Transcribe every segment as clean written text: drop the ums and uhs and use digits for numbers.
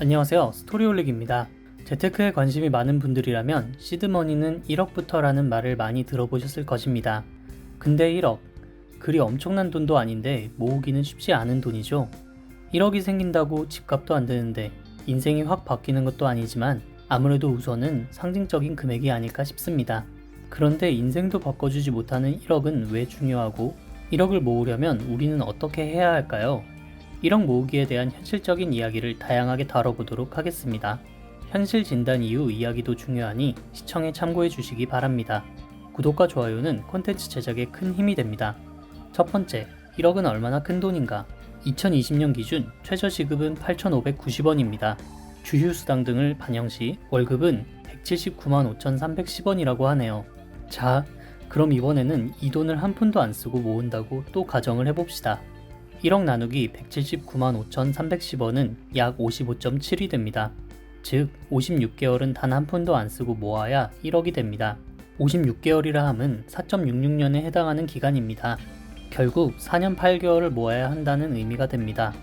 안녕하세요. 스토리올릭입니다. 재테크에 관심이 많은 분들이라면 시드머니는 1억부터라는 말을 많이 들어보셨을 것입니다. 근데 1억, 그리 엄청난 돈도 아닌데 모으기는 쉽지 않은 돈이죠. 1억이 생긴다고 집값도 안 되는데 인생이 확 바뀌는 것도 아니지만 아무래도 우선은 상징적인 금액이 아닐까 싶습니다. 그런데 인생도 바꿔주지 못하는 1억은 왜 중요하고 1억을 모으려면 우리는 어떻게 해야 할까요? 1억 모으기에 대한 현실적인 이야기를 다양하게 다뤄보도록 하겠습니다. 현실 진단 이후 이야기도 중요하니 시청에 참고해 주시기 바랍니다. 구독과 좋아요는 콘텐츠 제작에 큰 힘이 됩니다. 첫 번째, 1억은 얼마나 큰 돈인가? 2020년 기준 최저시급은 8,590원입니다. 주휴수당 등을 반영 시 월급은 179만 5,310원이라고 하네요. 자, 그럼 이번에는 이 돈을 한 푼도 안 쓰고 모은다고 또 가정을 해봅시다. 1억 나누기 179만 5,310원은 약 55.7이 됩니다. 즉 56개월은 단 한 푼도 안 쓰고 모아야 1억이 됩니다. 56개월이라 함은 4.66년에 해당하는 기간입니다. 결국 4년 8개월을 모아야 한다는 의미가 됩니다.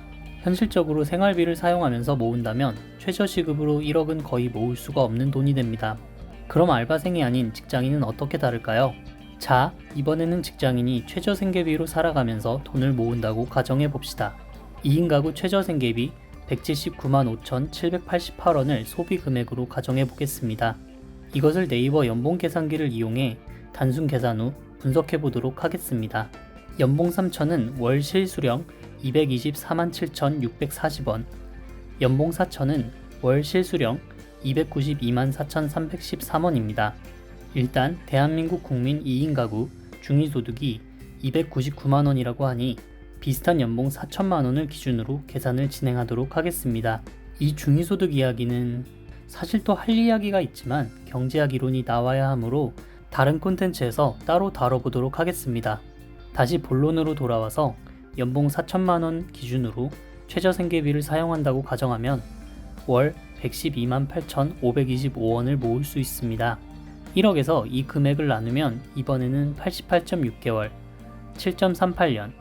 현실적으로 생활비를 사용하면서 모은다면 최저시급으로 1억은 거의 모을 수가 없는 돈이 됩니다. 그럼 알바생이 아닌 직장인은 어떻게 다를까요? 자, 이번에는 직장인이 최저생계비로 살아가면서 돈을 모은다고 가정해봅시다. 2인 가구 최저생계비 179만 5,788원을 소비금액으로 가정해보겠습니다. 이것을 네이버 연봉계산기를 이용해 단순 계산 후 분석해보도록 하겠습니다. 연봉 3천은 월 실수령 224만 7,640원, 연봉 4천은 월 실수령 292만 4,313원입니다. 일단 대한민국 국민 2인 가구 중위소득이 299만원이라고 하니 비슷한 연봉 4천만원을 기준으로 계산을 진행하도록 하겠습니다. 이 중위소득 이야기는 사실 또 할 이야기가 있지만 경제학 이론이 나와야 하므로 다른 콘텐츠에서 따로 다뤄보도록 하겠습니다. 다시 본론으로 돌아와서 연봉 4천만원 기준으로 최저생계비를 사용한다고 가정하면 월 112만 8,525원을 모을 수 있습니다. 1억에서 이 금액을 나누면 이번에는 88.6개월, 7.38년,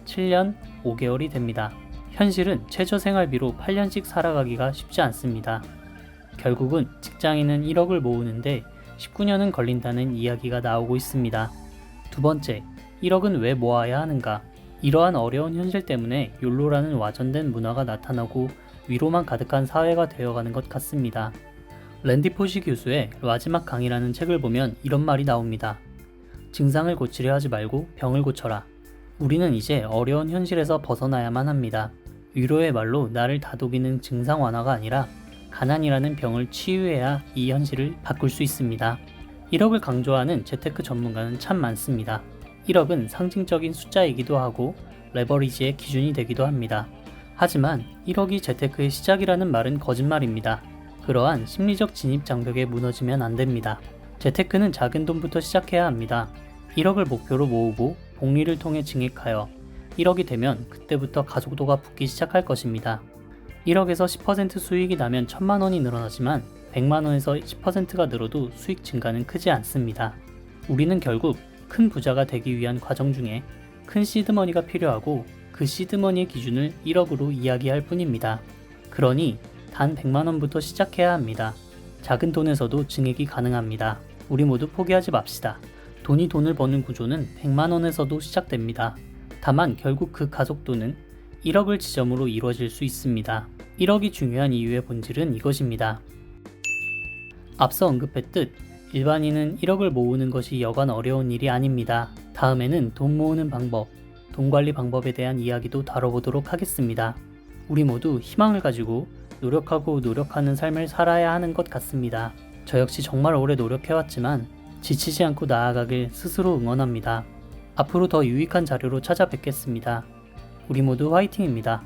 7년 5개월이 됩니다. 현실은 최저생활비로 8년씩 살아가기가 쉽지 않습니다. 결국은 직장인은 1억을 모으는데 19년은 걸린다는 이야기가 나오고 있습니다. 두 번째, 1억은 왜 모아야 하는가? 이러한 어려운 현실 때문에 욜로라는 와전된 문화가 나타나고 위로만 가득한 사회가 되어가는 것 같습니다. 랜디 포시 교수의 마지막 강의라는 책을 보면 이런 말이 나옵니다. 증상을 고치려 하지 말고 병을 고쳐라. 우리는 이제 어려운 현실에서 벗어나야만 합니다. 위로의 말로 나를 다독이는 증상 완화가 아니라 가난이라는 병을 치유해야 이 현실을 바꿀 수 있습니다. 1억을 강조하는 재테크 전문가는 참 많습니다. 1억은 상징적인 숫자이기도 하고 레버리지의 기준이 되기도 합니다. 하지만 1억이 재테크의 시작이라는 말은 거짓말입니다. 그러한 심리적 진입 장벽에 무너지면 안 됩니다. 재테크는 작은 돈부터 시작해야 합니다. 1억을 목표로 모으고 복리를 통해 증액하여 1억이 되면 그때부터 가속도가 붙기 시작할 것입니다. 1억에서 10% 수익이 나면 1000만 원이 늘어나지만 100만 원에서 10%가 늘어도 수익 증가는 크지 않습니다. 우리는 결국 큰 부자가 되기 위한 과정 중에 큰 시드머니가 필요하고 그 시드머니의 기준을 1억으로 이야기할 뿐입니다. 그러니 단 100만원부터 시작해야 합니다. 작은 돈에서도 증액이 가능합니다. 우리 모두 포기하지 맙시다. 돈이 돈을 버는 구조는 100만원에서도 시작됩니다. 다만 결국 그 가속도는 1억을 지점으로 이루어질 수 있습니다. 1억이 중요한 이유의 본질은 이것입니다. 앞서 언급했듯 일반인은 1억을 모으는 것이 여간 어려운 일이 아닙니다. 다음에는 돈 모으는 방법, 돈 관리 방법에 대한 이야기도 다뤄보도록 하겠습니다. 우리 모두 희망을 가지고 노력하고 노력하는 삶을 살아야 하는 것 같습니다. 저 역시 정말 오래 노력해왔지만 지치지 않고 나아가길 스스로 응원합니다. 앞으로 더 유익한 자료로 찾아뵙겠습니다. 우리 모두 화이팅입니다.